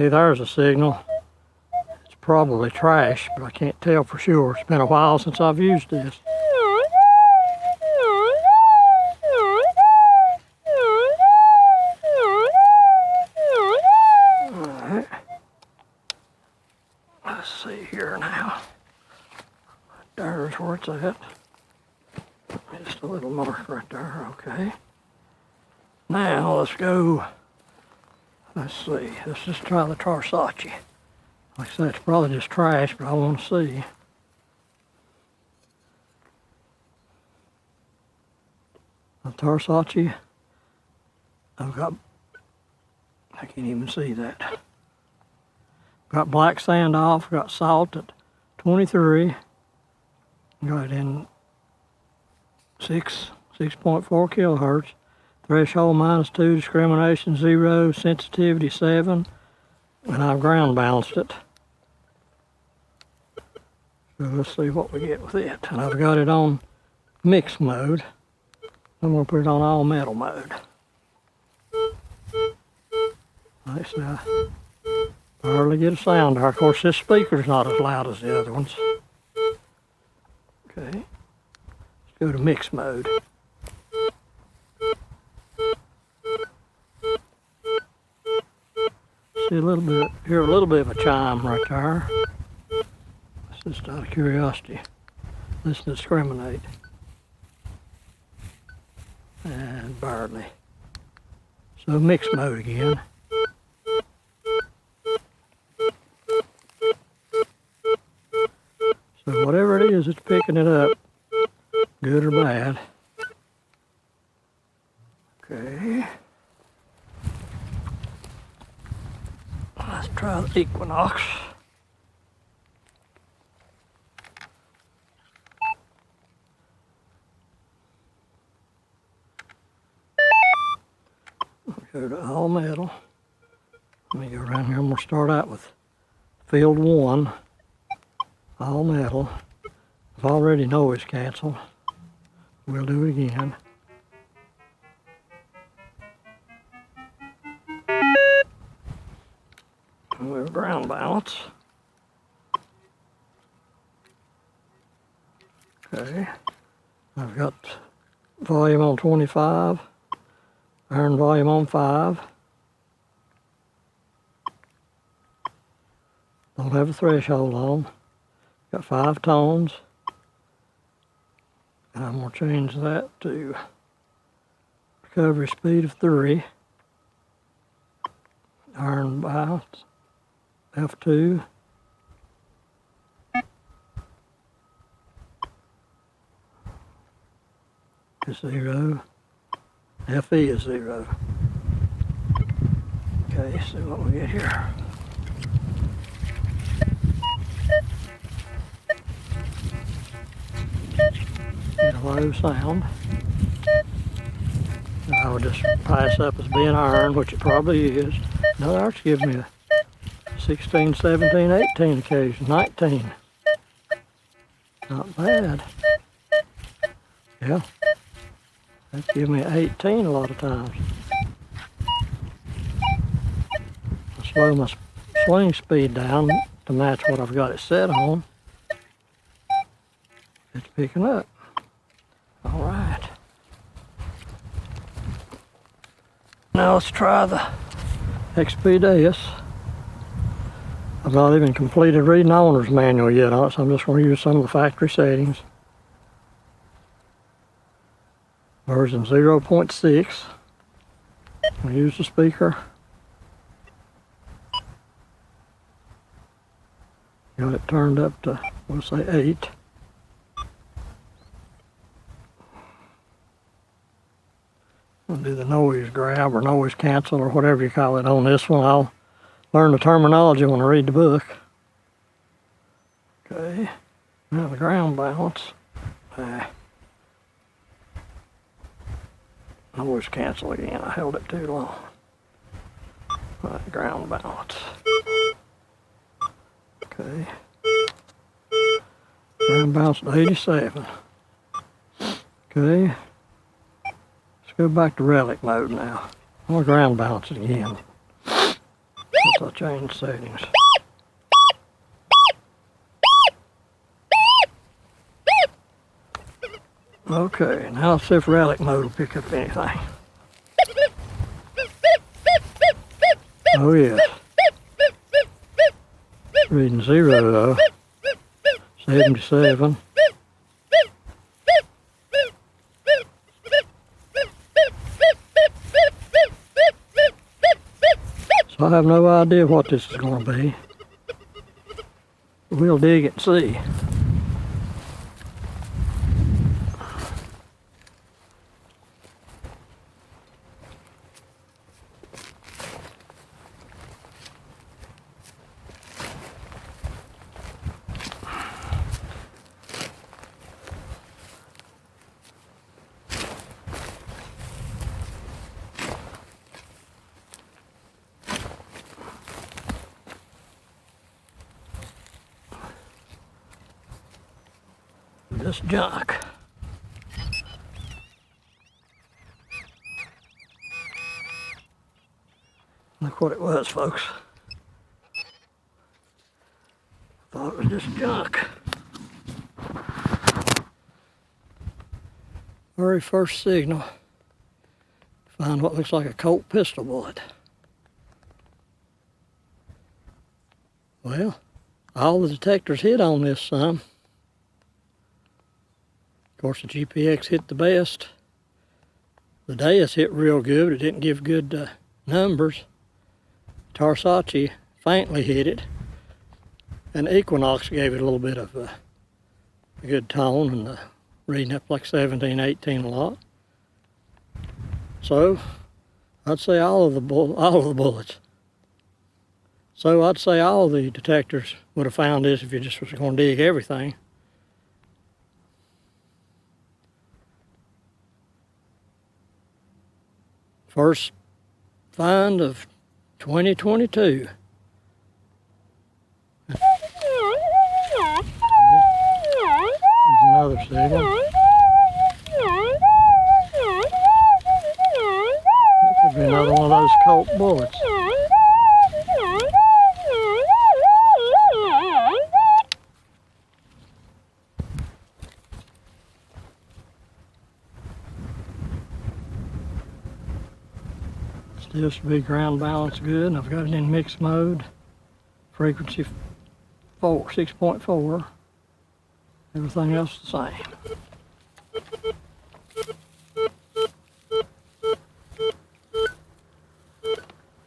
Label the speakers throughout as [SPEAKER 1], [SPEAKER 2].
[SPEAKER 1] Okay, there's a signal. It's probably trash, but I can't tell for sure. It's been a while since I've used this. Alright. Let's see here now. There's where it's at. Just a little mark right there, okay. Now let's go. Let's see, let's just try the Tarsacci. Like I said, it's probably just trash, but I want to see. The Tarsacci, I've got, I can't even see that. Got black sand off, got salt at 23. Got in 6.4 kilohertz. Threshold -2, discrimination 0, sensitivity 7, and I've ground balanced it. So let's see what we get with it. And I've got it on mix mode. I'm going to put it on all metal mode. Like so, I hardly get a sound there. Of course, this speaker's not as loud as the other ones. Okay, let's go to mix mode. See a little bit, hear a little bit of a chime right there. That's just out of curiosity. Let's discriminate. And barely. So mix mode again. So whatever it is, it's picking it up, good or bad. Okay. Let's try the Equinox. Go to all metal. Let me go around here. I'm going to start out with field 1, all metal. I've already noise canceled. We'll do it again. We'll ground balance. Okay. I've got volume on 25. Iron volume on 5. Don't have a threshold on. Got 5 tones. And I'm going to change that to recovery speed of 3. Iron balance, F2. Is 0. FE is 0. Okay, see what we get here. Get a low sound. And I would just pass up as being iron, which it probably is. No, that's giving me a 16, 17, 18 occasion, 19. Not bad. Yeah. That's giving me 18 a lot of times. I slow my swing speed down to match what I've got it set on. It's picking up. All right. Now let's try the XP Deus. I've not even completed reading the owner's manual yet on it, so I'm just going to use some of the factory settings. Version 0.6. I'll use the speaker. Got it turned up to, we'll say 8. I'll do the noise grab or noise cancel or whatever you call it on this one. I'll learn the terminology when I read the book. Okay, now the ground balance. Noise cancel again, I held it too long. Right, ground balance. Okay. Ground balance to 87. Okay. Let's go back to relic mode now. I'm going to ground balance it again. since I changed settings. Okay, now let's see if Relic mode will pick up anything. Oh yeah. Reading 0 though. 77. So I have no idea what this is going to be. We'll dig it and see. This junk. Look what it was, folks. Thought it was just junk. Very first signal. Find what looks like a Colt pistol bullet. Well, all the detectors hit on this some. Of course, the GPX hit the best. The DIGS hit real good, but it didn't give good numbers. Tarsacci faintly hit it. And Equinox gave it a little bit of a good tone, and reading up like 17, 18 a lot. So, I'd say all of the bullets. So I'd say all the detectors would have found this if you just was going to dig everything. First find of 2022. There's another signal. That could be another one of those Colt bullets. Still should be ground balance good, and I've got it in mixed mode. Frequency 6.4. Everything else the same.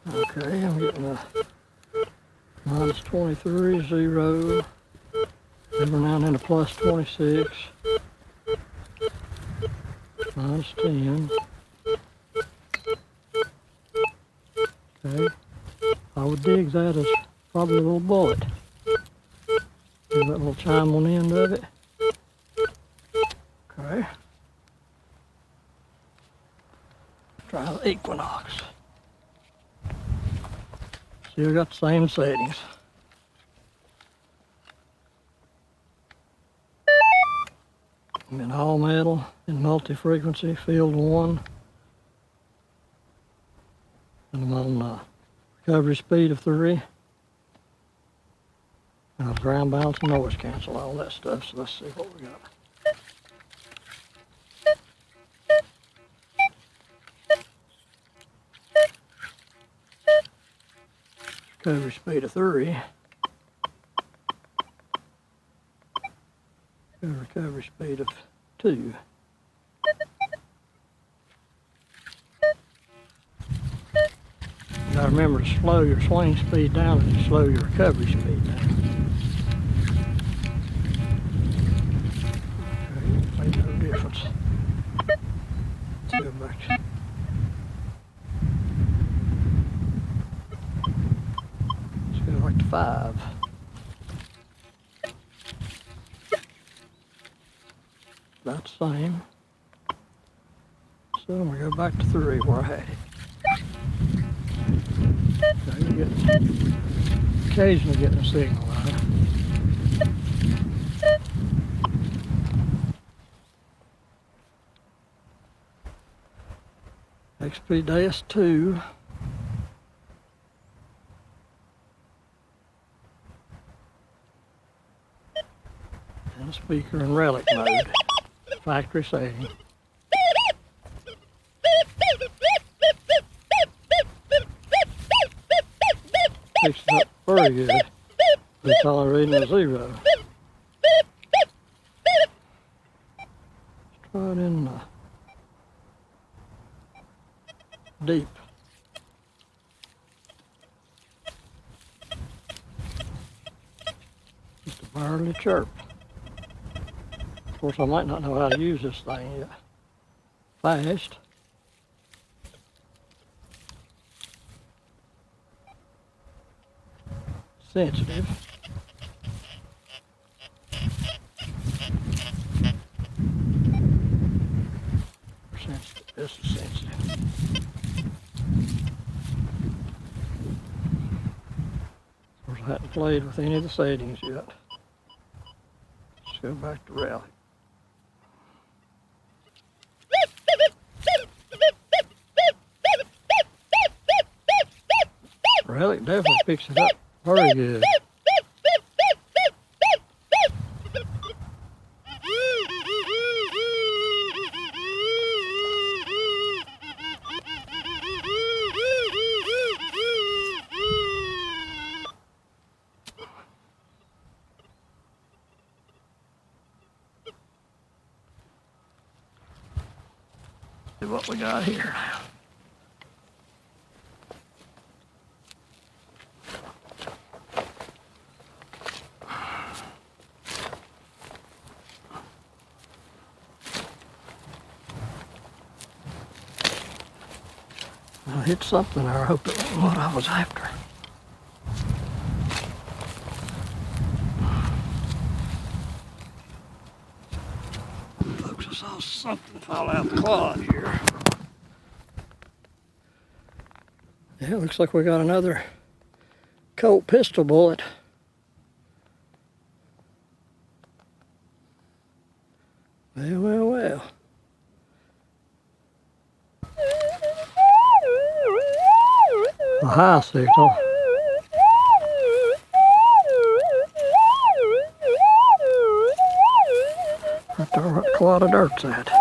[SPEAKER 1] Okay, I'm getting a minus 23, 0. Every now and then a plus 26. Minus 10. Okay, I would dig that as probably a little bullet. Give that little chime on the end of it. Okay. Try the Equinox. Still got the same settings. I'm in all metal, in multi-frequency, field 1. And I'm on recovery speed of 3. And I've ground balance and noise cancel, all that stuff. So let's see what we got. Recovery speed of 3. Recovery speed of 2. You gotta remember to slow your swing speed down and you slow your recovery speed down. Okay, made no difference. Let's go back. Let's go back to 5. About the same. So I'm gonna go back to 3 where I had it. Okay, you get occasionally getting a signal out of it. XP Deus II. speaker in Relic mode. Factory setting. Picks it up very good. It's only reading a 0. Let's try it in deep. Just a barely chirp. Of course, I might not know how to use this thing yet. Fast. Sensitive. Sensitive. This is sensitive. Of course, I hadn't played with any of the settings yet. Let's go back to Relic. Relic definitely picks it up very good. See what we got here now. I hit something there. I hope it wasn't what I was after. Folks, I saw something fall out the clod here. Yeah, it looks like we got another Colt pistol bullet. Well, well, well. A high signal. Right there where a clod of dirt's at.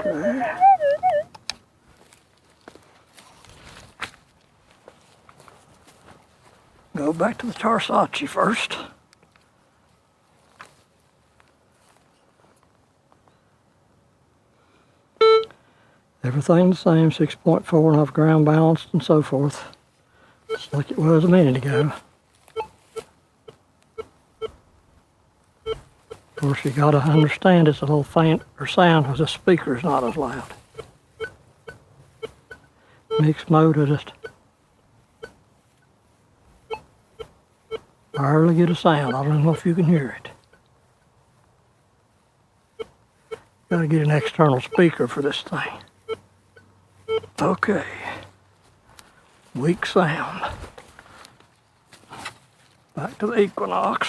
[SPEAKER 1] Okay. Go back to the Tarsacci first. Everything the same, 6.4 enough ground balanced and so forth. Just like it was a minute ago. Of course, you gotta understand it's a little fainter sound because the speaker's not as loud. Mixed mode, I just barely get a sound. I don't know if you can hear it. Gotta get an external speaker for this thing. Okay, weak sound. Back to the Equinox.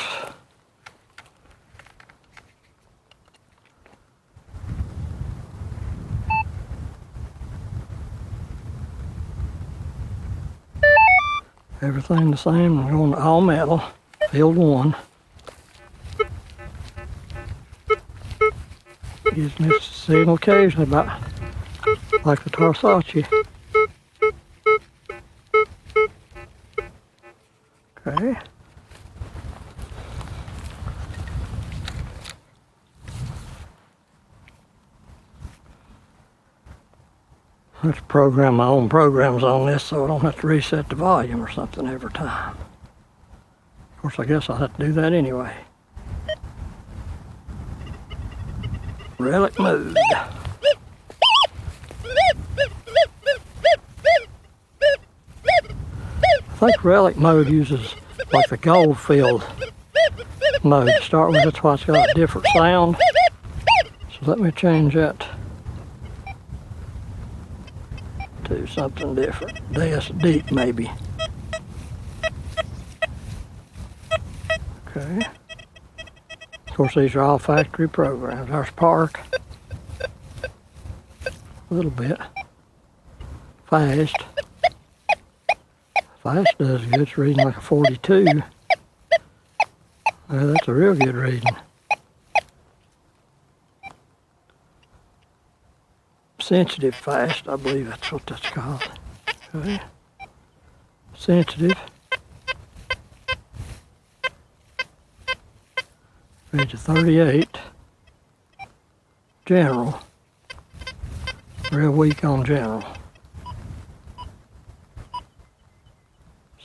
[SPEAKER 1] Everything the same, we're going to all metal, field 1. Gives me a signal occasionally about like the Tarsacci. Okay. Let's program my own programs on this so I don't have to reset the volume or something every time. Of course, I guess I'll have to do that anyway. Relic mode. I think Relic mode uses like the gold field mode to start with. That's why it's got a different sound. So let me change that to something different. DS deep maybe. Okay. Of course, these are all factory programs. There's park. A little bit. Fast. Fast does good. It's reading like a 42. That's a real good reading. Sensitive fast, I believe that's what that's called. Okay. Sensitive. Reads a 38. General. Real weak on general.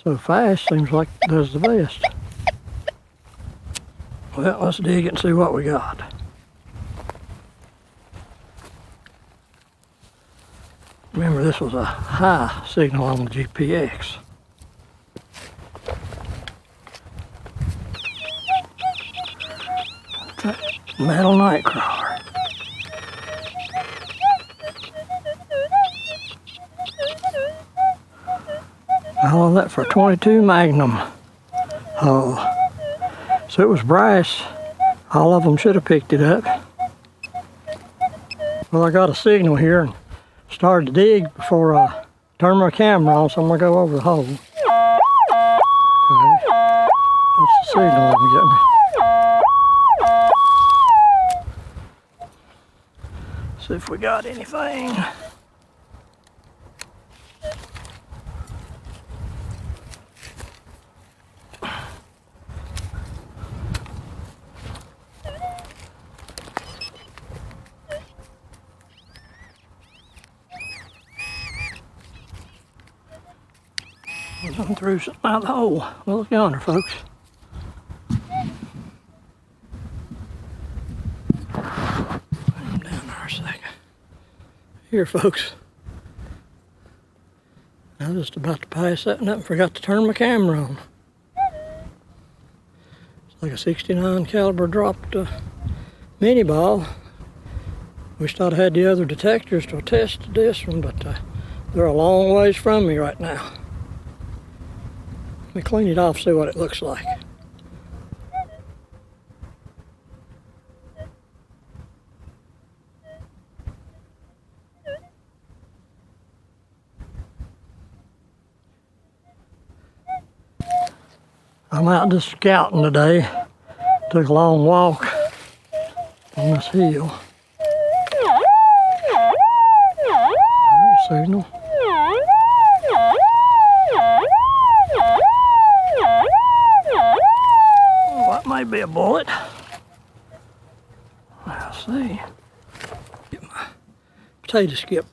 [SPEAKER 1] So fast seems like it does the best. Well, let's dig it and see what we got. Remember, this was a high signal on the GPX. Metal nightcrawler. All of that for a 22 Magnum. Oh, so it was brass. All of them should have picked it up. Well, I got a signal here and started to dig before I turned my camera on, so I'm gonna go over the hole. Okay, that's the signal I'm getting. See if we got anything. I threw something out of the hole. Well, look yonder, folks. I'm down there a second. Here, folks. I was just about to pass that and forgot to turn my camera on. It's like a 69 caliber dropped mini ball. Wished I'd had the other detectors to test this one, but they're a long ways from me right now. Let me clean it off, see what it looks like. I'm out just scouting today. Took a long walk on this hill. There's a signal. That might be a bullet. I'll see. Get my potato skip.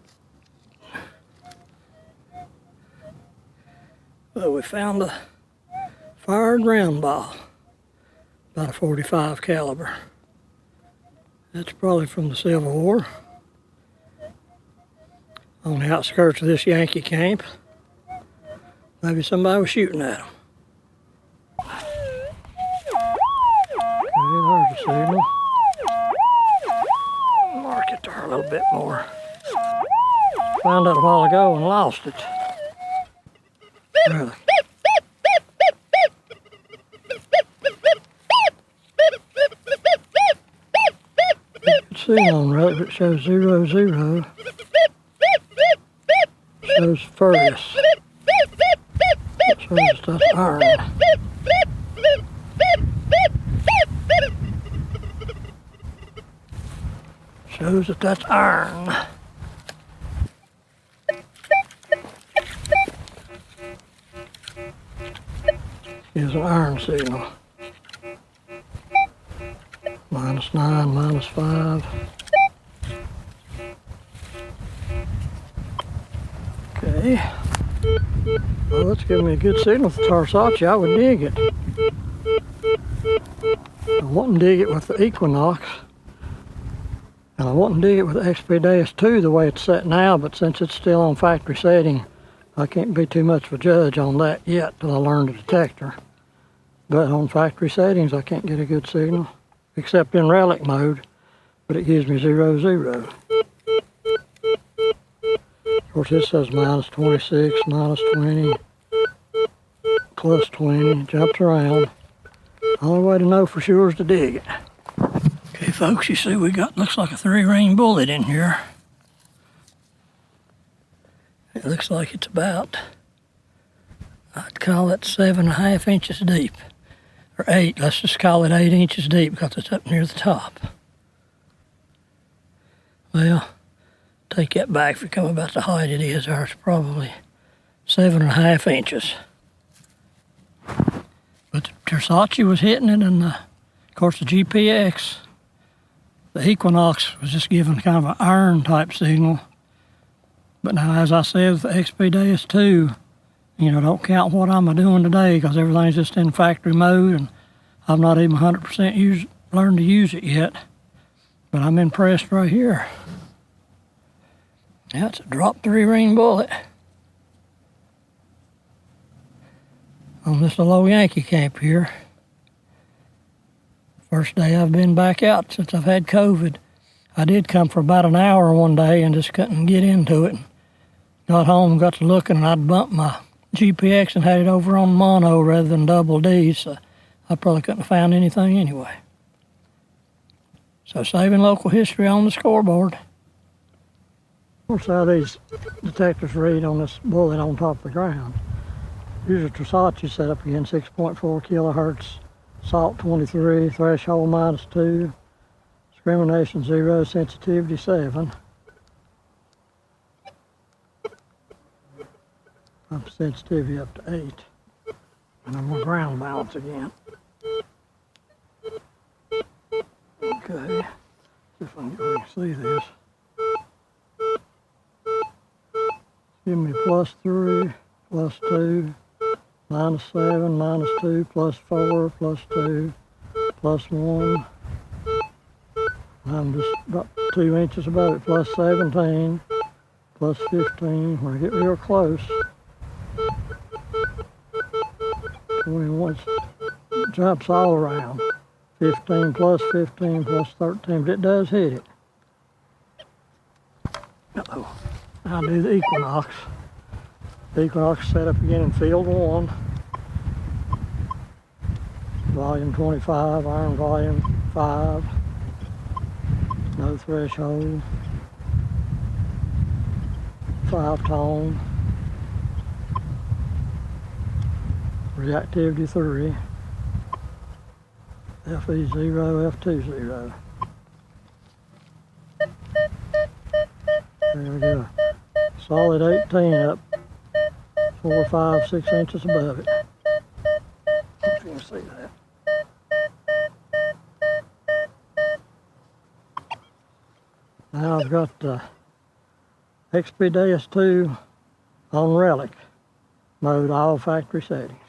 [SPEAKER 1] Well, we found a fired round ball, about a 45 caliber. That's probably from the Civil War. On the outskirts of this Yankee camp. Maybe somebody was shooting at them. There's a signal. Mark it there a little bit more. Found it a while ago and lost it. Really. See on road, it shows 00. Shows furious. It shows that's iron. Shows that that's iron. Here's an iron signal. -9, -5. Okay. Well, that's giving me a good signal for Tarsacci. I would dig it. I wouldn't dig it with the Equinox. And I wouldn't dig it with the XP Deus II the way it's set now, but since it's still on factory setting, I can't be too much of a judge on that yet till I learn the detector. But on factory settings, I can't get a good signal, except in relic mode, but it gives me 00. Of course, this says -26, -20, +20, jumps around. The only way to know for sure is to dig it. Okay, folks, you see we got, looks like a 3-ring bullet in here. It looks like it's about, I to call it 7.5 inches deep. Or 8, let's just call it 8 inches deep because it's up near the top. Well, take that back. If you come about the height it is, it's probably 7.5 inches. But the Tarsacci was hitting it, and of course the GPX, the Equinox was just giving kind of an iron type signal. But now, as I said, with the XP Deus II, you know, don't count what I'm doing today because everything's just in factory mode, and I've not even 100% learned to use it yet. But I'm impressed right here. Yeah, it's a drop 3 ring bullet on this little old Yankee camp here. First day I've been back out since I've had COVID. I did come for about an hour one day and just couldn't get into it. Got home, got to looking, and I'd bumped my GPX and had it over on mono rather than double D, so I probably couldn't have found anything anyway. So saving local history on the scoreboard. Of course, how these detectors read on this bullet on top of the ground. Here's a Tarsacci setup again, 6.4 kilohertz, salt 23, threshold -2, discrimination 0, sensitivity 7. Up sensitivity up to 8. And I'm going to ground balance again. Okay, see if I can really see this. Give me +3, +2, -7, -2, +4, +2, +1. I'm just about 2 inches above it, +17, +15. When I get real close, 21 jumps all around. 15 +15 +13, but it does hit it. Uh-oh. I'll do the Equinox. The Equinox set up again in field 1. Volume 25, iron volume 5. No threshold. 5 tone. Reactivity 3. FE 0, F2 0. There we go. Solid 18 up, 4, 5, 6 inches above it. If you can see that. Now I've got the XP Deus II on Relic mode, all factory settings.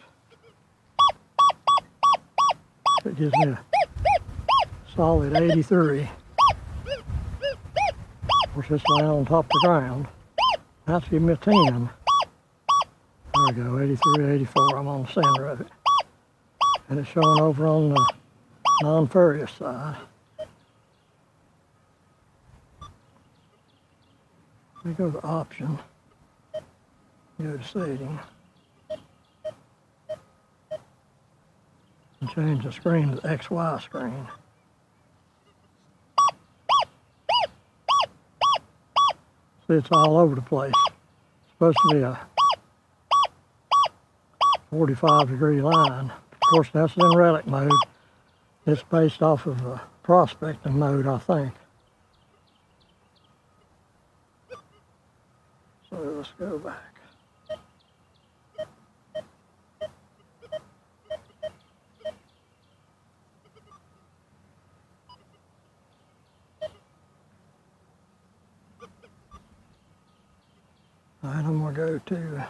[SPEAKER 1] It gives me a solid 83. Of course, it's laying on top of the ground. That's giving me a 10. There we go, 83, 84. I'm on the center of it. And it's showing over on the non-furious side. Let me go to option. Go to setting. And change the screen to the XY screen. See, it's all over the place. It's supposed to be a 45-degree line. Of course, that's in Relic mode. It's based off of prospecting mode, I think. So let's go back. All right, I'm going to go to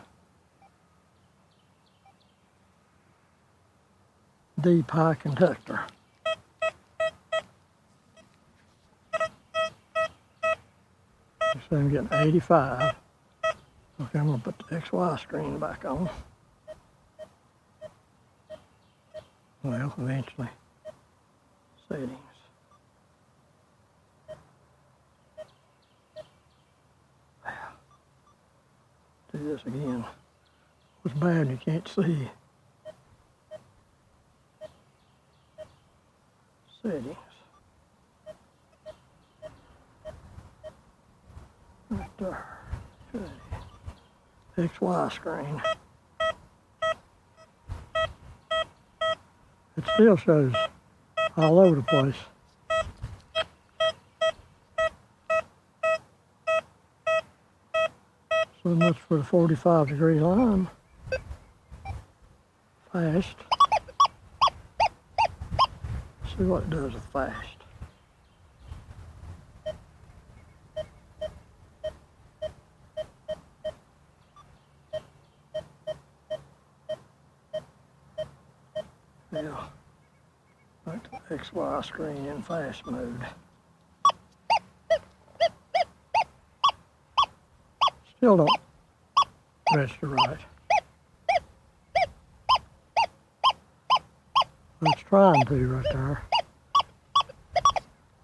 [SPEAKER 1] D pike and Detector. So I'm getting 85. Okay, I'm going to put the XY screen back on. Well, eventually. Settings. Do this again. What's bad you can't see. Settings. Right there. Okay. XY screen. It still shows all over the place. So much for the 45-degree line. Fast. See what it does with fast. Yeah, back to the XY screen in fast mode. Still don't register right. It's trying to right there.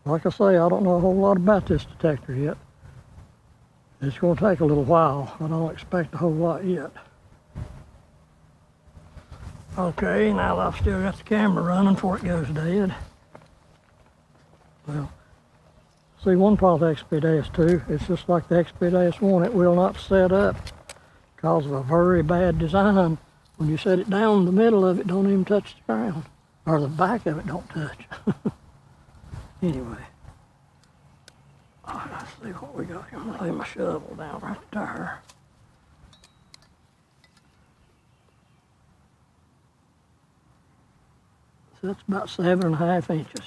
[SPEAKER 1] Like I say, I don't know a whole lot about this detector yet. It's going to take a little while. I don't expect a whole lot yet. Okay, now that I've still got the camera running before it goes dead. Well, see, one problem with XP Deus II, it's just like the XP Deus I, it will not set up because of a very bad design. When you set it down, the middle of it don't even touch the ground, or the back of it don't touch. Anyway, let's see what we got here. I'm gonna lay my shovel down right there. So that's about 7.5 inches.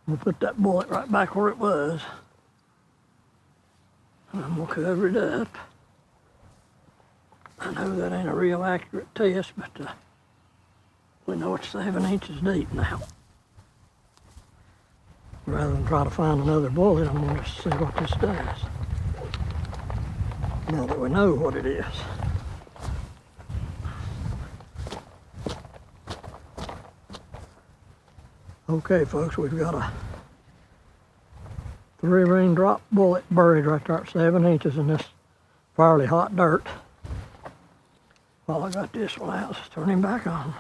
[SPEAKER 1] We'll put that bullet right back where it was. And we'll cover it up. I know that ain't a real accurate test, but we know it's 7 inches deep now. Rather than try to find another bullet, I'm going to see what this does. Now that we know what it is. Okay, folks, we've got a 3-ring drop bullet buried right there at 7 inches in this fairly hot dirt. While I got this one out, let's turn him back on.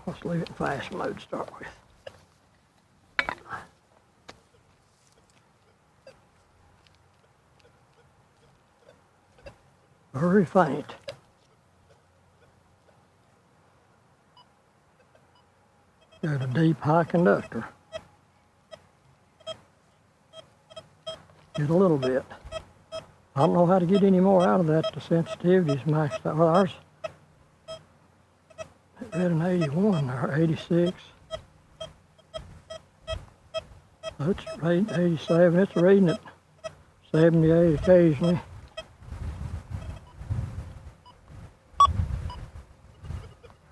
[SPEAKER 1] Let's leave it in fast mode to start with. Very faint. Got a deep high conductor. Get a little bit. I don't know how to get any more out of that. The sensitivity's maxed out. Well, ours it read an 81 or 86. It's rating 87. It's reading at 78 occasionally.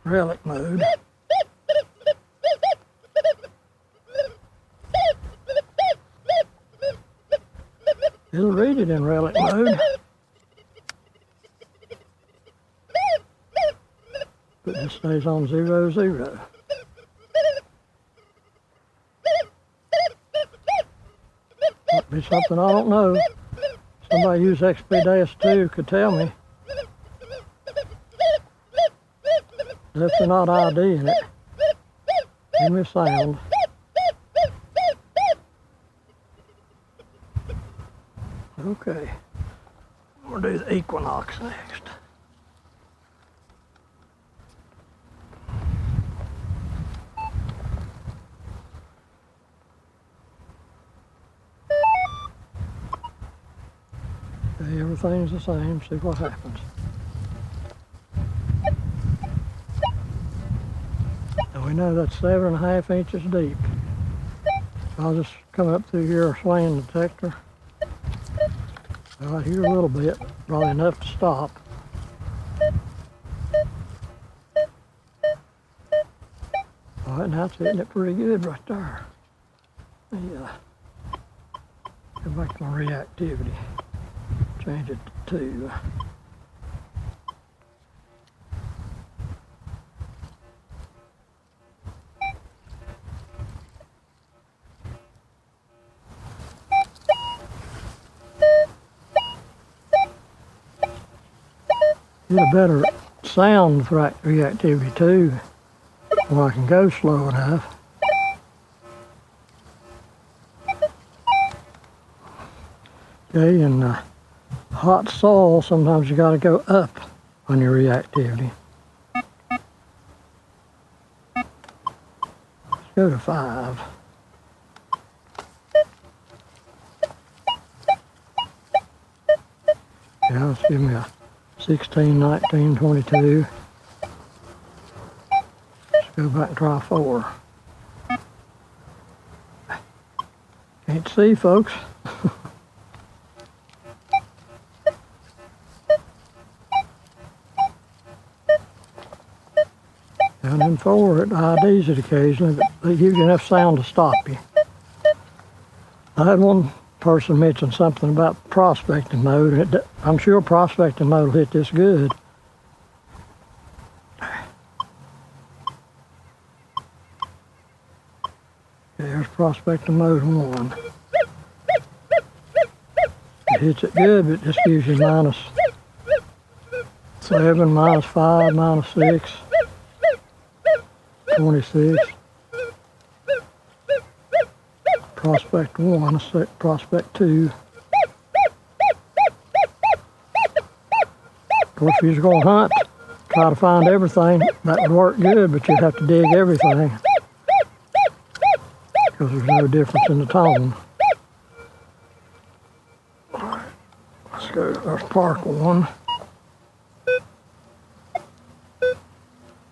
[SPEAKER 1] Relic mode. It'll read it in relic mode. But it stays on 0, 0. Might be something I don't know. Somebody who used XP Deus II could tell me. Definitely not ID in it. Give me a sound. Okay. We'll do the Equinox next. Okay, everything's the same. See what happens. We know that's 7.5 inches deep. I'll just come up through here swaying the detector. Right here a little bit, probably enough to stop. All right, now it's hitting it pretty good right there. Yeah. Go back to my reactivity. Change it to 2. Get a better sound for reactivity too, where I can go slow enough. Okay, in hot soil, sometimes you got to go up on your reactivity. Let's go to 5. Yeah, let's give me a 16, 19, 22. Let's go back and try 4. Can't see, folks. Down in 4, it IDs it occasionally, but they give you enough sound to stop you. I had one person mention something about prospecting mode, and I'm sure prospecting mode will hit this good. There's prospecting mode 1. It hits it good, but it just gives you -7, -5, -6, 26. Prospect 1, prospect 2. Of course, if you're going to hunt, try to find everything. That would work good, but you'd have to dig everything because there's no difference in the tone. All right, let's go. There's park 1.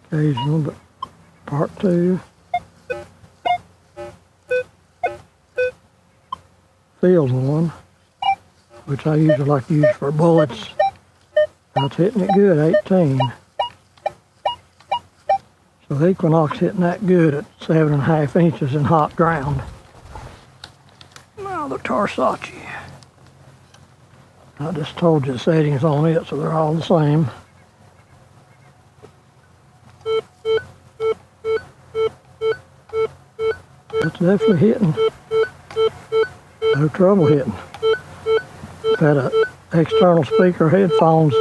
[SPEAKER 1] Occasional, but park 2. Field 1, which I usually like to use for bullets. That's hitting it good, 18. So the Equinox hitting that good at 7.5 inches in hot ground. Now the Tarsacci. I just told you the settings on it, so they're all the same. It's definitely hitting. No trouble hitting. Had an external speaker headphones.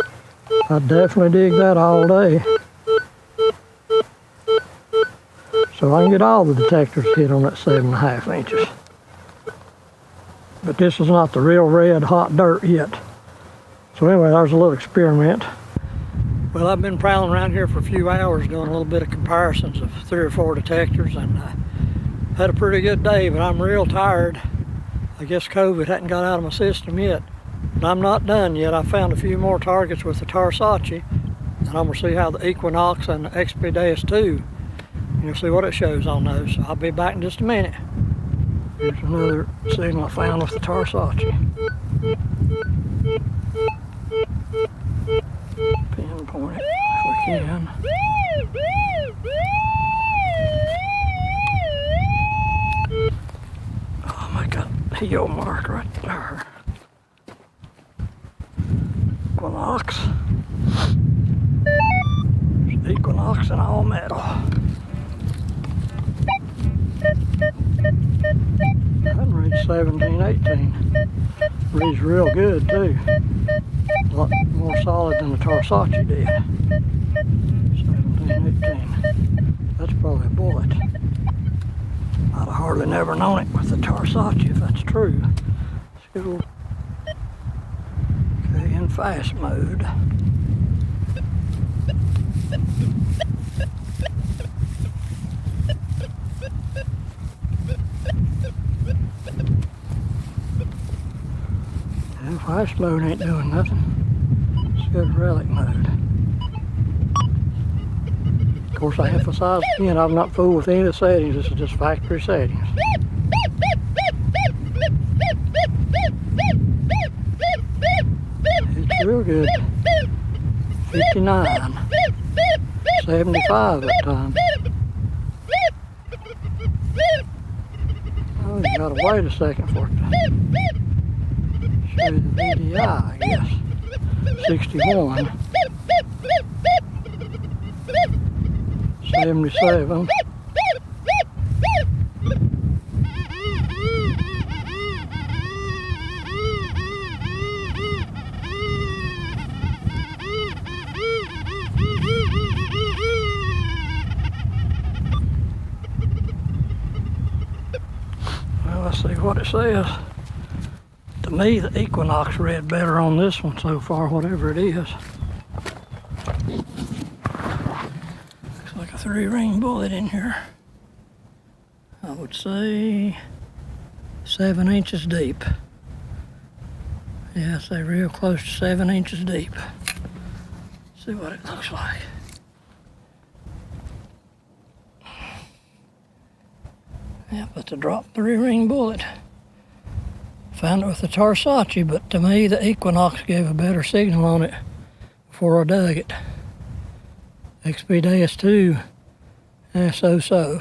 [SPEAKER 1] I definitely dig that all day. So I can get all the detectors hit on that 7.5 inches. But this is not the real red hot dirt yet. So anyway, there's a little experiment. Well, I've been prowling around here for a few hours doing a little bit of comparisons of 3 or 4 detectors, and had a pretty good day, but I'm real tired. I guess COVID hadn't got out of my system yet. But I'm not done yet. I found a few more targets with the Tarsacci, and I'm going to see how the Equinox and the XP Deus II, you'll see what it shows on those. So I'll be back in just a minute. Here's another signal I found with the Tarsacci. Pinpoint it if we can. Oh my God, heel mark right there. Equinox. Equinox and all metal. That reads 17, 18. Reads real good too. A lot more solid than the Tarsacci did. 17, 18. That's probably a bullet. I'd have hardly never known it with the Tarsacci if that's true. Let's go. Okay, in fast mode. And fast mode ain't doing nothing. Let's go to relic mode. Of course, I emphasize again, I'm not fooled with any of the settings. This is just factory settings. It's real good. 59. 75 that time. Oh, you gotta wait a second for it to show you the VDI, I guess. 61. 77. Well, let's see what it says. To me, the Equinox read better on this one so far, whatever it is. Looks like a 3-ring bullet in here. I would say 7 inches deep. Yeah, I'd say real close to 7 inches deep. See what it looks like. Yeah, but the drop 3-ring bullet. Found it with the Tarsacci, but to me the Equinox gave a better signal on it before I dug it. XP Deus II, so.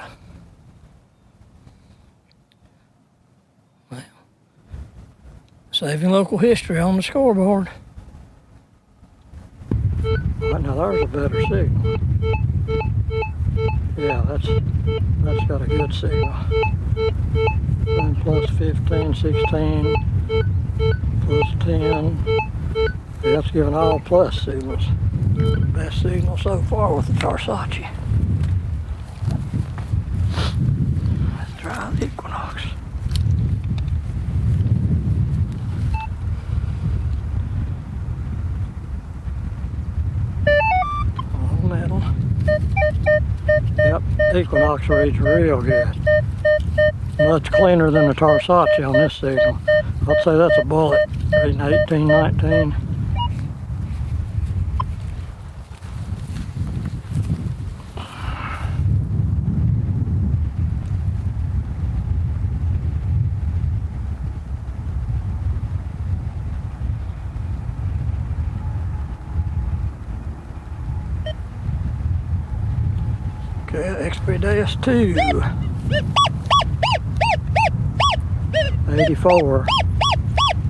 [SPEAKER 1] Well, saving local history on the scoreboard. Right, now there's a better signal. Yeah, that's got a good signal. And plus 15, 16, plus 10. Yeah, that's giving all plus signals. Best signal so far with the Tarsacci. Let's try the Equinox. All metal. Yep, Equinox reads real good. Much cleaner than the Tarsacci on this signal. I'd say that's a bullet, reading 18, 19. Okay, XP Deus II. 84.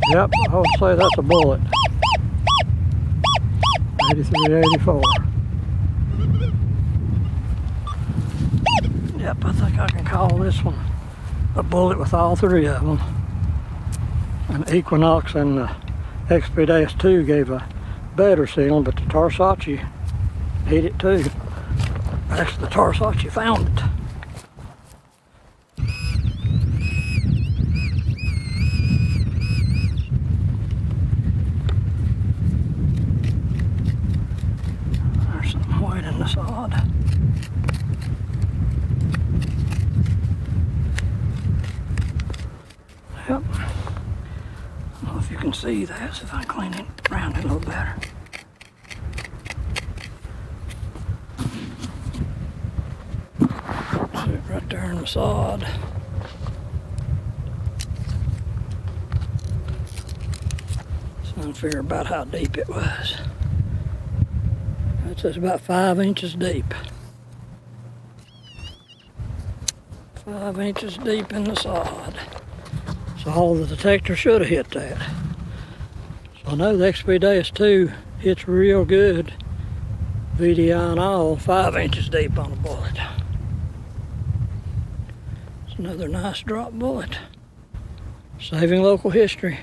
[SPEAKER 1] Yep, I would say that's a bullet. 83, 84. Yep, I think I can call this one a bullet with all 3 of them. And Equinox and the XP Deus II gave a better signal, but the Tarsacci hit it too. Actually, the Tarsacci found it. There's some white in the sod. Yep. I don't know if you can see that, so if I clean it around it a little better. Right there in the sod. So I'm figuring about how deep it was. It says about 5 inches deep. 5 inches deep in the sod. So all the detector should have hit that. So I know the XP Deus II hits real good. VDI and all, 5 inches deep on a bullet. Another nice drop bullet. Saving local history.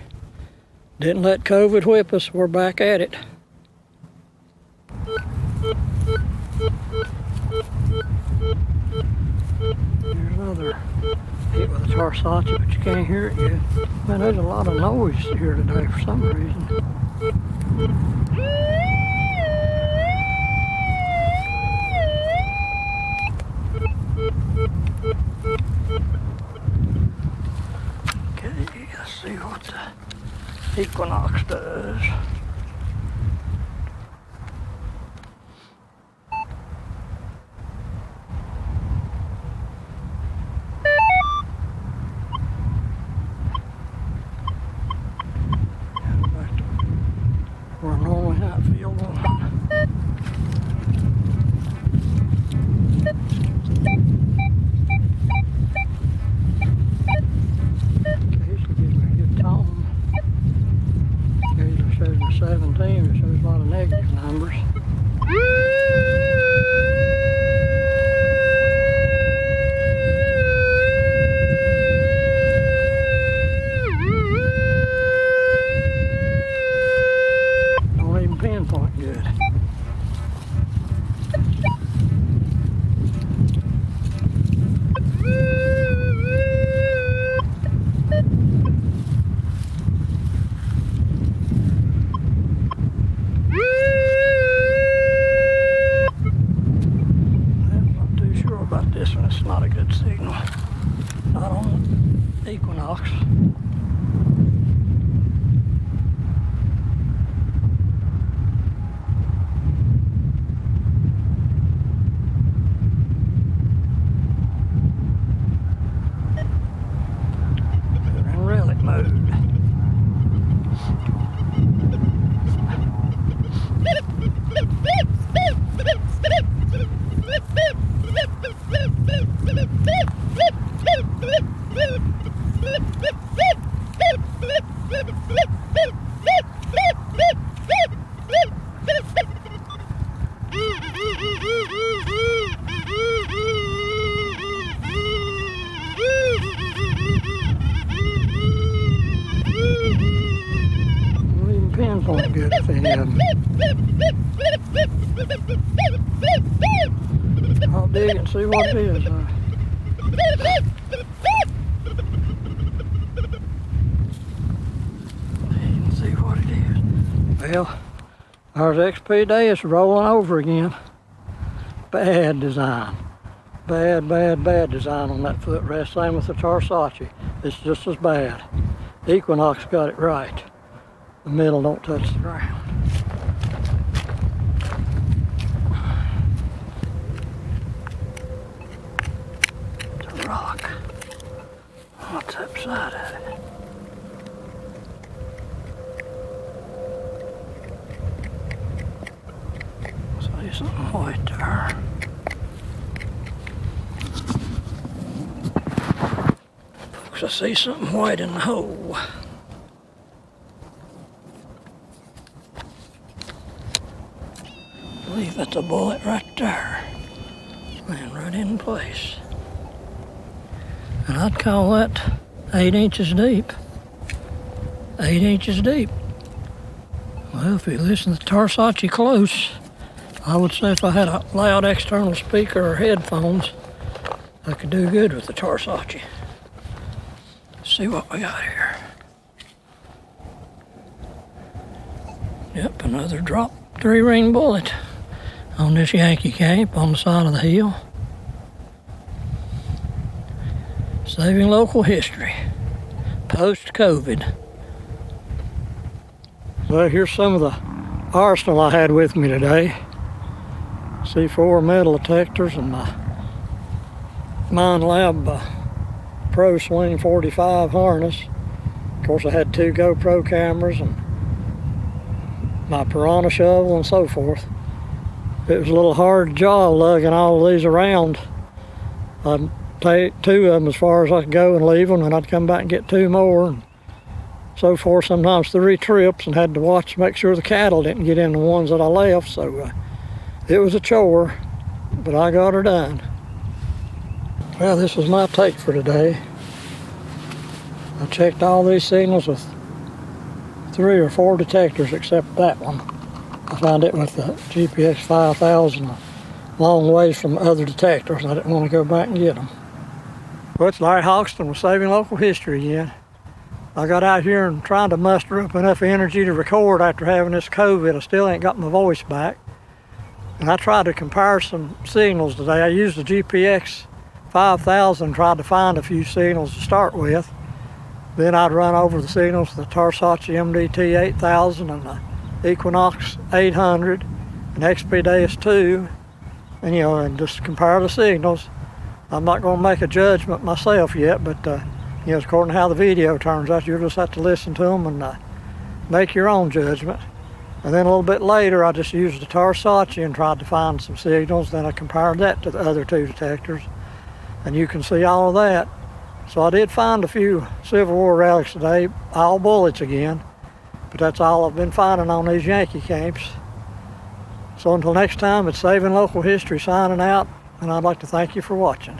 [SPEAKER 1] Didn't let COVID whip us. We're back at it. Here's another hit with a Tarsacci, but you can't hear it yet. Man, there's a lot of noise here today for some reason. Okay, let's see what the Equinox does. Back to where I normally have field one. Occasionally gives me a good tone. Occasionally shows me Equinox. In relic mode. Pinpoint good if any of them. I'll dig and see what it is. You can see what it is. Well, there's XP Deus rolling over again. Bad design. Bad design on that footrest. Same with the Tarsacci. It's just as bad. Equinox got it right. The middle don't touch the ground. It's a rock. What's upside of it? See something white there. Folks, I see something white in the hole. I believe that's a bullet right there. Man, right in place. And I'd call that 8 inches deep. 8 inches deep. Well, if you listen to Tarsacci close, I would say if I had a loud external speaker or headphones, I could do good with the Tarsacci. Let's see what we got here. Yep, another drop 3-ring bullet on this Yankee camp on the side of the hill. Saving local history, post-COVID. Well, here's some of the arsenal I had with me today. C4 metal detectors and my Minelab Pro Swing 45 harness. Of course, I had 2 GoPro cameras and my piranha shovel and so forth. It was a little hard job lugging all of these around. I'd take 2 of them as far as I could go and leave them, and I'd come back and get 2 more and so forth, sometimes 3 trips, and had to watch to make sure the cattle didn't get in the ones that I left. So it was a chore, but I got her done. Well, this was my take for today. I checked all these signals with 3 or 4 detectors except that one. I found it with the GPX 5000 a long ways from other detectors, and I didn't want to go back and get them. Well, it's Larry Hoxton with Saving Local History again. I got out here and trying to muster up enough energy to record after having this COVID. I still ain't got my voice back. And I tried to compare some signals today. I used the GPX 5000, tried to find a few signals to start with. Then I'd run over the signals of the Tarsacci MDT 8000 and the Equinox 800 and XP Deus II, and and just compare the signals. I'm not going to make a judgment myself yet, but according to how the video turns out, you'll just have to listen to them and make your own judgment. And then a little bit later, I just used the Tarsacci and tried to find some signals. Then I compared that to the other 2 detectors, and you can see all of that. So I did find a few Civil War relics today, all bullets again, but that's all I've been finding on these Yankee camps. So until next time, it's Saving Local History signing out, and I'd like to thank you for watching.